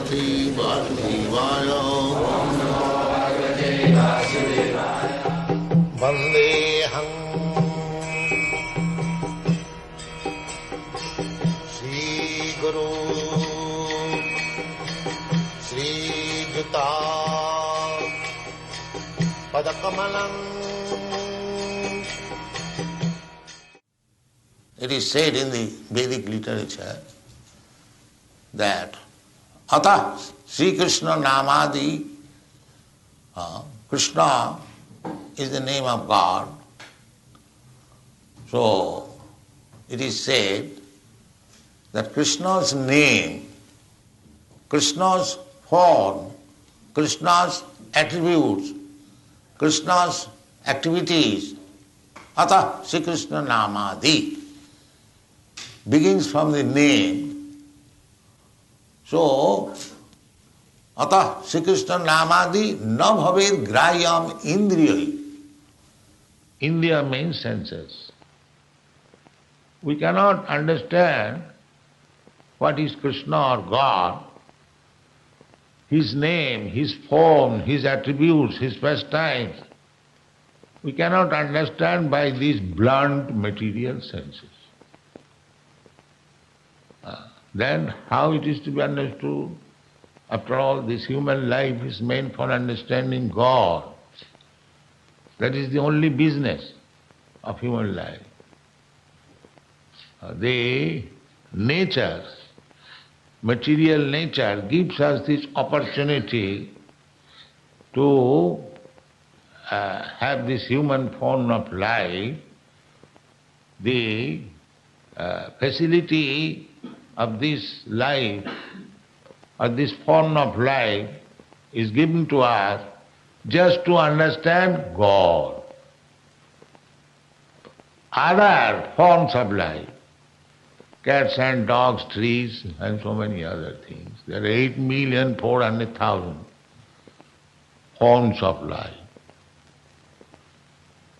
Bhagavate Vasudevaya. Vandeham Shri Guru Shri Juta Padakamalam. It is said in the Vedic literature that Ata Sri Krishna Namadi, Krishna is the name of God. So it is said that Krishna's name, Krishna's form, Krishna's attributes, Krishna's activities, Ata Sri Krishna Namadi, begins from the name. So, Ata Sri Krishna Namadi na bhaved grayam indriyai. Indriya means senses. We cannot understand what is Krishna or God, His name, His form, His attributes, His pastimes. We cannot understand by these blunt material senses. Then how it is to be understood? After all, this human life is meant for understanding God. That is the only business of human life. The nature, material nature gives us this opportunity to have this human form of life. The facility of this life, or this form of life, is given to us just to understand God. Other forms of life, cats and dogs, trees, and so many other things. There are 8,400,000 forms of life.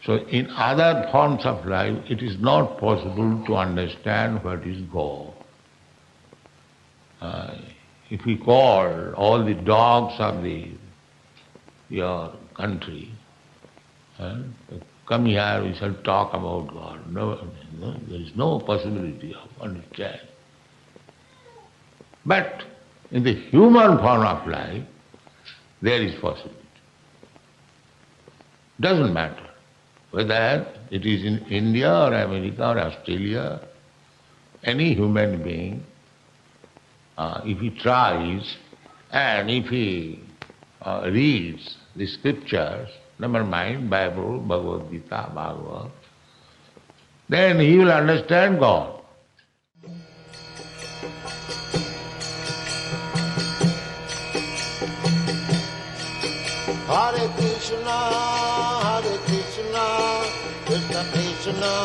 So in other forms of life, it is not possible to understand what is God. If we call all the dogs of your country, come here, we shall talk about God. No, there is no possibility of understanding. But in the human form of life, there is possibility. Doesn't matter whether it is in India or America or Australia, any human being, if he tries and if he reads the scriptures, never mind Bible, Bhagavad-gita, Bhagavad, then he will understand God. Hare Krishna, Krishna Krishna,